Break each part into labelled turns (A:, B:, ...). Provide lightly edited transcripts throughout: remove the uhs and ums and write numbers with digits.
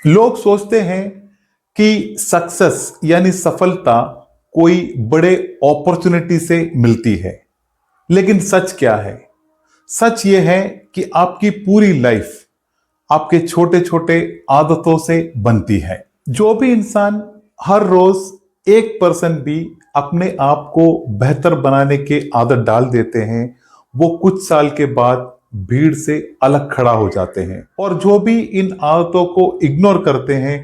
A: लोग सोचते हैं कि सक्सेस यानी सफलता कोई बड़े अपॉर्चुनिटी से मिलती है, लेकिन सच क्या है? सच ये है कि आपकी पूरी लाइफ आपके छोटे छोटे आदतों से बनती है। जो भी इंसान हर रोज 1% भी अपने आप को बेहतर बनाने के आदत डाल देते हैं, वो कुछ साल के बाद भीड़ से अलग खड़ा हो जाते हैं। और जो भी इन आदतों को इग्नोर करते हैं,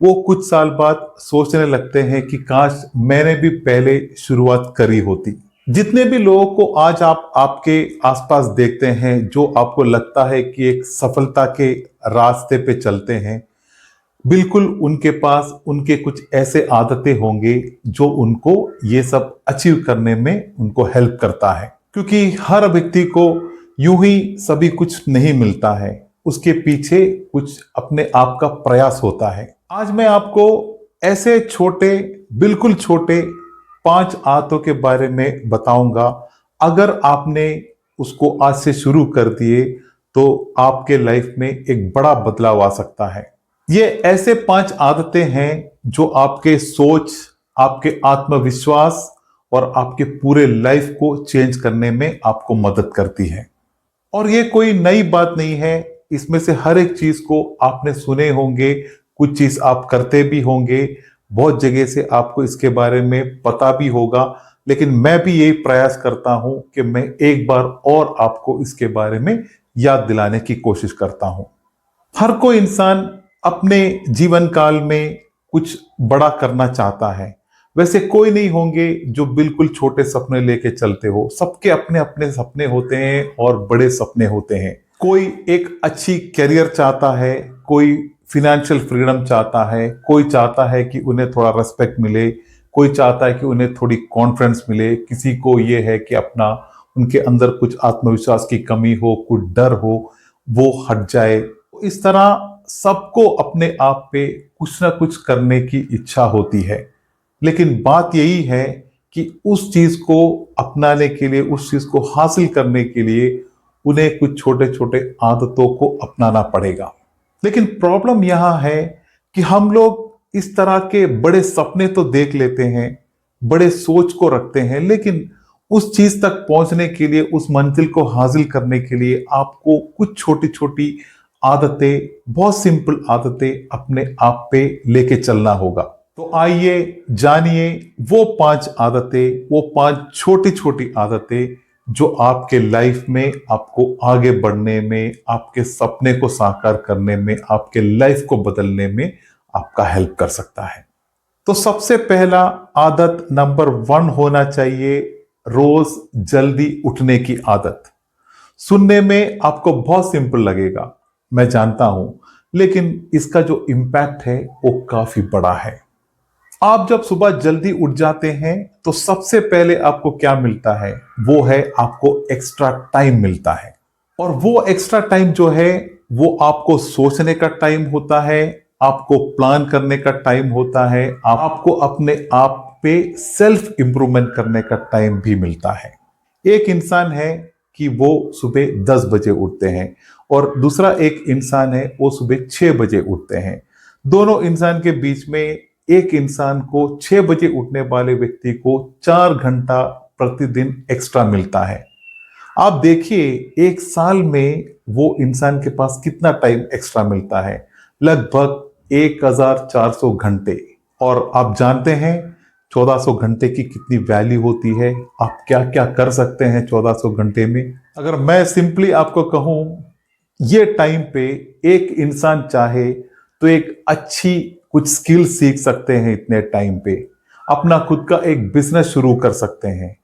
A: वो कुछ साल बाद सोचने लगते हैं कि काश मैंने भी पहले शुरुआत करी होती। जितने भी लोगों को आज आप आपके आसपास देखते हैं, जो आपको लगता है कि एक सफलता के रास्ते पे चलते हैं, बिल्कुल उनके पास उनके कुछ ऐसे आदतें होंगे जो उनको ये सब अचीव करने में उनको हेल्प करता है। क्योंकि हर व्यक्ति को यूं ही सभी कुछ नहीं मिलता है, उसके पीछे कुछ अपने आप का प्रयास होता है। आज मैं आपको ऐसे छोटे, बिल्कुल छोटे 5 आदतों के बारे में बताऊंगा। अगर आपने उसको आज से शुरू कर दिए तो आपके लाइफ में एक बड़ा बदलाव आ सकता है। ये ऐसे 5 आदतें हैं जो आपके सोच, आपके आत्मविश्वास और आपके पूरे लाइफ को चेंज करने में आपको मदद करती है। और ये कोई नई बात नहीं है, इसमें से हर एक चीज को आपने सुने होंगे, कुछ चीज आप करते भी होंगे, बहुत जगह से आपको इसके बारे में पता भी होगा। लेकिन मैं भी यही प्रयास करता हूं कि मैं एक बार और आपको इसके बारे में याद दिलाने की कोशिश करता हूं। हर कोई इंसान अपने जीवन काल में कुछ बड़ा करना चाहता है। वैसे कोई नहीं होंगे जो बिल्कुल छोटे सपने लेके चलते हो। सबके अपने अपने सपने होते हैं और बड़े सपने होते हैं। कोई एक अच्छी करियर चाहता है, कोई फिनेंशियल फ्रीडम चाहता है, कोई चाहता है कि उन्हें थोड़ा रेस्पेक्ट मिले, कोई चाहता है कि उन्हें थोड़ी कॉन्फिडेंस मिले, किसी को ये है कि अपना उनके अंदर कुछ आत्मविश्वास की कमी हो, कुछ डर हो, वो हट जाए। इस तरह सबको अपने आप पे कुछ ना कुछ करने की इच्छा होती है। लेकिन बात यही है कि उस चीज को अपनाने के लिए, उस चीज को हासिल करने के लिए उन्हें कुछ छोटे छोटे आदतों को अपनाना पड़ेगा। लेकिन प्रॉब्लम यहां है कि हम लोग इस तरह के बड़े सपने तो देख लेते हैं, बड़े सोच को रखते हैं, लेकिन उस चीज तक पहुंचने के लिए, उस मंजिल को हासिल करने के लिए आपको कुछ छोटी छोटी आदतें, बहुत सिंपल आदतें अपने आप पे लेके चलना होगा। तो आइए जानिए वो 5 आदतें, वो 5 छोटी छोटी आदतें जो आपके लाइफ में आपको आगे बढ़ने में, आपके सपने को साकार करने में, आपके लाइफ को बदलने में आपका हेल्प कर सकता है। तो सबसे पहला आदत नंबर 1 होना चाहिए रोज जल्दी उठने की आदत। सुनने में आपको बहुत सिंपल लगेगा, मैं जानता हूं, लेकिन इसका जो इम्पैक्ट है वो काफी बड़ा है। आप जब सुबह जल्दी उठ जाते हैं तो सबसे पहले आपको क्या मिलता है? वो है आपको एक्स्ट्रा टाइम मिलता है। और वो एक्स्ट्रा टाइम जो है वो आपको सोचने का टाइम होता है, आपको प्लान करने का टाइम होता है, आपको अपने आप पे सेल्फ इंप्रूवमेंट करने का टाइम भी मिलता है। एक इंसान है कि वो सुबह 10 बजे उठते हैं और दूसरा एक इंसान है वो सुबह 6 बजे उठते हैं। दोनों इंसान के बीच में एक इंसान को 6 बजे उठने वाले व्यक्ति को 4 घंटा प्रतिदिन एक्स्ट्रा मिलता है। आप देखिए एक साल में वो इंसान के पास कितना टाइम एक्स्ट्रा मिलता है, लगभग 1400 घंटे। और आप जानते हैं 1400 घंटे की कितनी वैल्यू होती है, आप क्या क्या कर सकते हैं 1400 घंटे में। अगर मैं सिंपली आपको कहूं, ये टाइम पे एक इंसान चाहे तो एक अच्छी कुछ स्किल सीख सकते हैं, इतने टाइम पे अपना खुद का एक बिजनेस शुरू कर सकते हैं,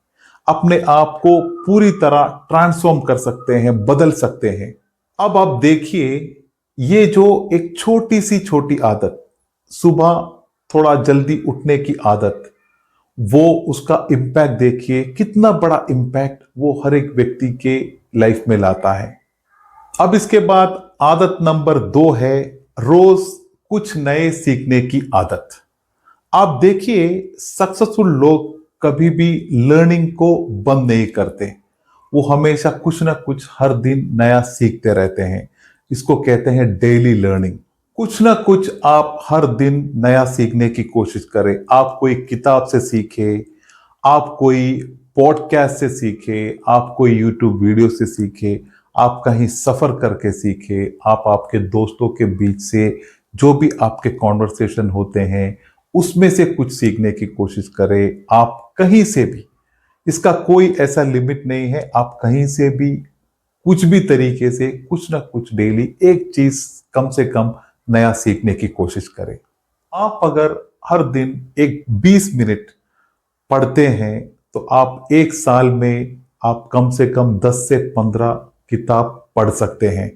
A: अपने आप को पूरी तरह ट्रांसफॉर्म कर सकते हैं, बदल सकते हैं। अब आप देखिए ये जो एक छोटी सी छोटी आदत, सुबह थोड़ा जल्दी उठने की आदत, वो उसका इम्पैक्ट देखिए, कितना बड़ा इम्पैक्ट वो हर एक व्यक्ति के लाइफ में लाता है। अब इसके बाद आदत नंबर 2 है रोज कुछ नए सीखने की आदत। आप देखिए सक्सेसफुल लोग कभी भी लर्निंग को बंद नहीं करते, वो हमेशा कुछ ना कुछ हर दिन नया सीखते रहते हैं। इसको कहते हैं डेली लर्निंग। कुछ ना कुछ आप हर दिन नया सीखने की कोशिश करें। आप कोई किताब से सीखे, आप कोई पॉडकास्ट से सीखे, आप कोई यूट्यूब वीडियो से सीखे, आप कहीं सफर करके सीखे, आप आपके दोस्तों के बीच से जो भी आपके कॉन्वर्सेशन होते हैं उसमें से कुछ सीखने की कोशिश करें। आप कहीं से भी, इसका कोई ऐसा लिमिट नहीं है, आप कहीं से भी कुछ भी तरीके से कुछ ना कुछ डेली एक चीज कम से कम नया सीखने की कोशिश करें। आप अगर हर दिन एक 20 मिनट पढ़ते हैं तो आप एक साल में आप कम से कम 10 से 15 किताब पढ़ सकते हैं।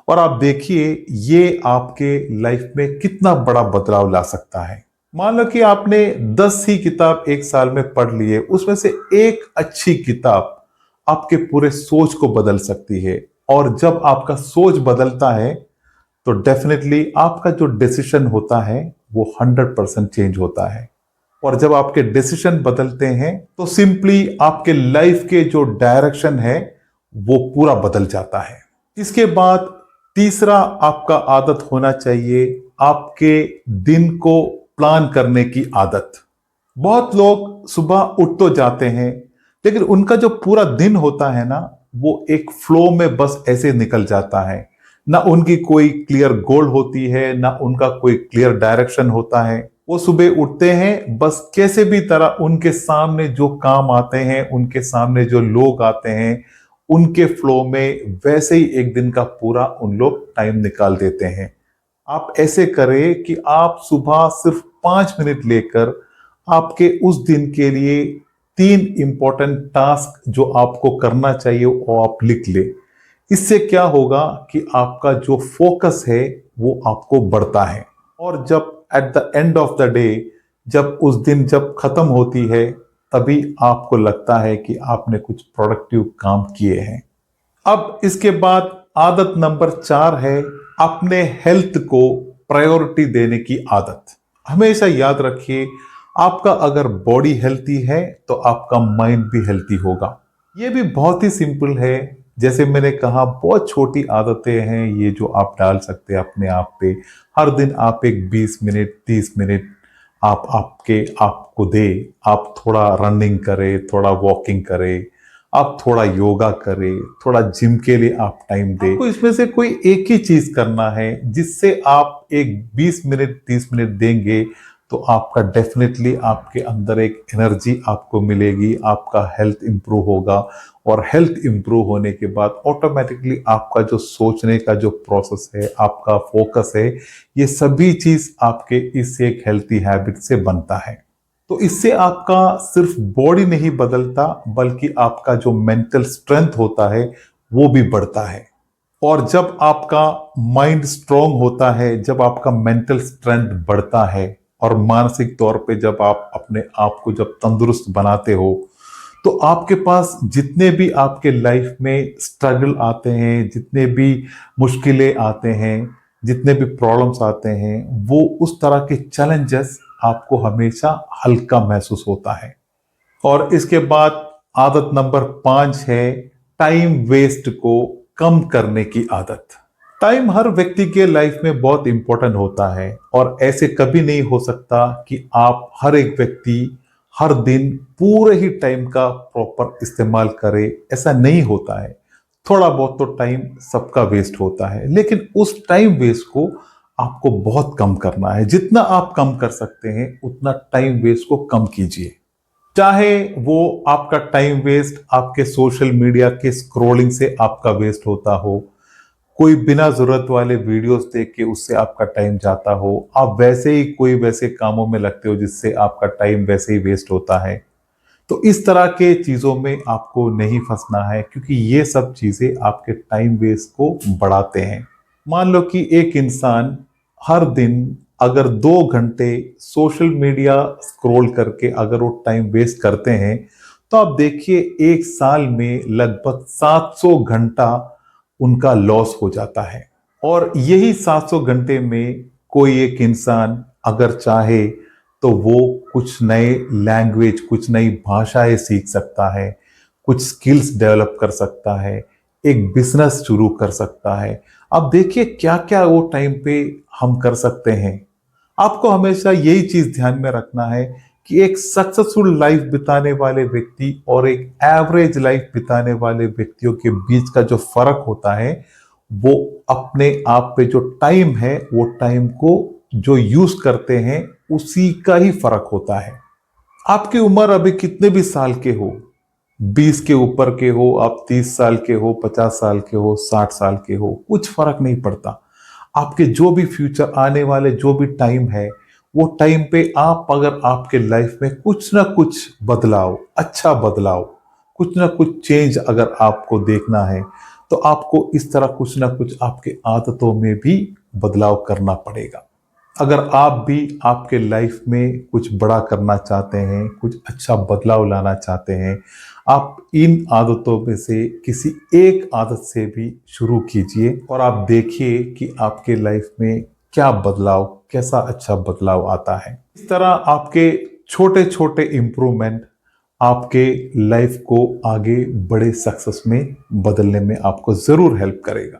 A: और आप देखिए ये आपके लाइफ में कितना बड़ा बदलाव ला सकता है। मान लो कि आपने 10 ही किताब एक साल में पढ़ लिए, उसमें से एक अच्छी किताब आपके पूरे सोच को बदल सकती है। और जब आपका सोच बदलता है तो डेफिनेटली आपका जो डिसीजन होता है वो 100% चेंज होता है। और जब आपके डिसीजन बदलते हैं तो सिंपली आपके लाइफ के जो डायरेक्शन है वो पूरा बदल जाता है। इसके बाद तीसरा आपका आदत होना चाहिए आपके दिन को प्लान करने की आदत। बहुत लोग सुबह उठ तो जाते हैं लेकिन उनका जो पूरा दिन होता है ना वो एक फ्लो में बस ऐसे निकल जाता है। ना उनकी कोई क्लियर गोल होती है, ना उनका कोई क्लियर डायरेक्शन होता है। वो सुबह उठते हैं, बस कैसे भी तरह उनके सामने जो काम आते हैं, उनके सामने जो लोग आते हैं, उनके फ्लो में वैसे ही एक दिन का पूरा उन लोग टाइम निकाल देते हैं। आप ऐसे करें कि आप सुबह सिर्फ 5 मिनट लेकर आपके उस दिन के लिए 3 इंपॉर्टेंट टास्क जो आपको करना चाहिए वो आप लिख ले। इससे क्या होगा कि आपका जो फोकस है वो आपको बढ़ता है। और जब at the end of the day, जब उस दिन जब खत्म होती है, तभी आपको लगता है कि आपने कुछ प्रोडक्टिव काम किए हैं। अब इसके बाद आदत नंबर 4 है अपने हेल्थ को प्रायोरिटी देने की आदत। हमेशा याद रखिए आपका अगर बॉडी हेल्थी है तो आपका माइंड भी हेल्थी होगा। ये भी बहुत ही सिंपल है। जैसे मैंने कहा बहुत छोटी आदतें हैं ये जो आप डाल सकते हैं अपने आप पे। हर दिन आप एक 20 मिनट 30 मिनट आप आपके आपको दे। आप थोड़ा रनिंग करें, थोड़ा वॉकिंग करें, आप थोड़ा योगा करें, थोड़ा जिम के लिए आप टाइम दें। आपको इसमें से कोई एक ही चीज करना है जिससे आप एक 20 मिनट 30 मिनट देंगे तो आपका डेफिनेटली आपके अंदर एक एनर्जी आपको मिलेगी, आपका हेल्थ इंप्रूव होगा। और हेल्थ इंप्रूव होने के बाद ऑटोमेटिकली आपका जो सोचने का जो प्रोसेस है, आपका फोकस है, ये सभी चीज आपके इस एक हेल्थी हैबिट से बनता है। तो इससे आपका सिर्फ बॉडी नहीं बदलता बल्कि आपका जो मेंटल स्ट्रेंथ होता है वो भी बढ़ता है। और जब आपका माइंड स्ट्रांग होता है, जब आपका मेंटल स्ट्रेंथ बढ़ता है और मानसिक तौर पे जब आप अपने आप को जब तंदुरुस्त बनाते हो तो आपके पास जितने भी आपके लाइफ में स्ट्रगल आते हैं, जितने भी मुश्किलें आते हैं, जितने भी प्रॉब्लम्स आते हैं, वो उस तरह के चैलेंजेस आपको हमेशा हल्का महसूस होता है। और इसके बाद आदत नंबर 5 है टाइम वेस्ट को कम करने की आदत। टाइम हर व्यक्ति के लाइफ में बहुत इंपॉर्टेंट होता है और ऐसे कभी नहीं हो सकता कि आप हर एक व्यक्ति हर दिन पूरे ही टाइम का प्रॉपर इस्तेमाल करे। ऐसा नहीं होता है। थोड़ा बहुत तो टाइम सबका वेस्ट होता है, लेकिन उस टाइम वेस्ट को आपको बहुत कम करना है। जितना आप कम कर सकते हैं उतना टाइम वेस्ट को कम कीजिए। चाहे वो आपका टाइम वेस्ट आपके सोशल मीडिया के स्क्रॉलिंग से आपका वेस्ट होता हो, कोई बिना जरूरत वाले वीडियोस देख के उससे आपका टाइम जाता हो, आप वैसे ही कोई वैसे कामों में लगते हो जिससे आपका टाइम वैसे ही वेस्ट होता है, तो इस तरह के चीजों में आपको नहीं फंसना है क्योंकि ये सब चीजें आपके टाइम वेस्ट को बढ़ाते हैं। मान लो कि एक इंसान हर दिन अगर 2 घंटे सोशल मीडिया स्क्रॉल करके अगर वो टाइम वेस्ट करते हैं तो आप देखिए एक साल में लगभग 700 घंटा उनका लॉस हो जाता है। और यही 700 घंटे में कोई एक इंसान अगर चाहे तो वो कुछ नए लैंग्वेज, कुछ नई भाषाएं सीख सकता है, कुछ स्किल्स डेवलप कर सकता है, एक बिजनेस शुरू कर सकता है। अब देखिए क्या क्या वो टाइम पे हम कर सकते हैं। आपको हमेशा यही चीज ध्यान में रखना है कि एक सक्सेसफुल लाइफ बिताने वाले व्यक्ति और एक एवरेज लाइफ बिताने वाले व्यक्तियों के बीच का जो फर्क होता है, वो अपने आप पे जो टाइम है, वो टाइम को जो यूज करते हैं उसी का ही फर्क होता है। आपकी उम्र अभी कितने भी साल के हो, 20 के ऊपर के हो, आप 30 साल के हो, 50 साल के हो, 60 साल के हो, कुछ फर्क नहीं पड़ता। आपके जो भी फ्यूचर आने वाले जो भी टाइम है, वो टाइम पे आप अगर आपके लाइफ में कुछ ना कुछ बदलाव, अच्छा बदलाव, कुछ ना कुछ चेंज अगर आपको देखना है, तो आपको इस तरह कुछ ना कुछ आपके आदतों में भी बदलाव करना पड़ेगा। अगर आप भी आपके लाइफ में कुछ बड़ा करना चाहते हैं, कुछ अच्छा बदलाव लाना चाहते हैं, आप इन आदतों में से किसी एक आदत से भी शुरू कीजिए और आप देखिए कि आपके लाइफ में क्या बदलाव, कैसा अच्छा बदलाव आता है। इस तरह आपके छोटे छोटे इंप्रूवमेंट आपके लाइफ को आगे बड़े सक्सेस में बदलने में आपको जरूर हेल्प करेगा।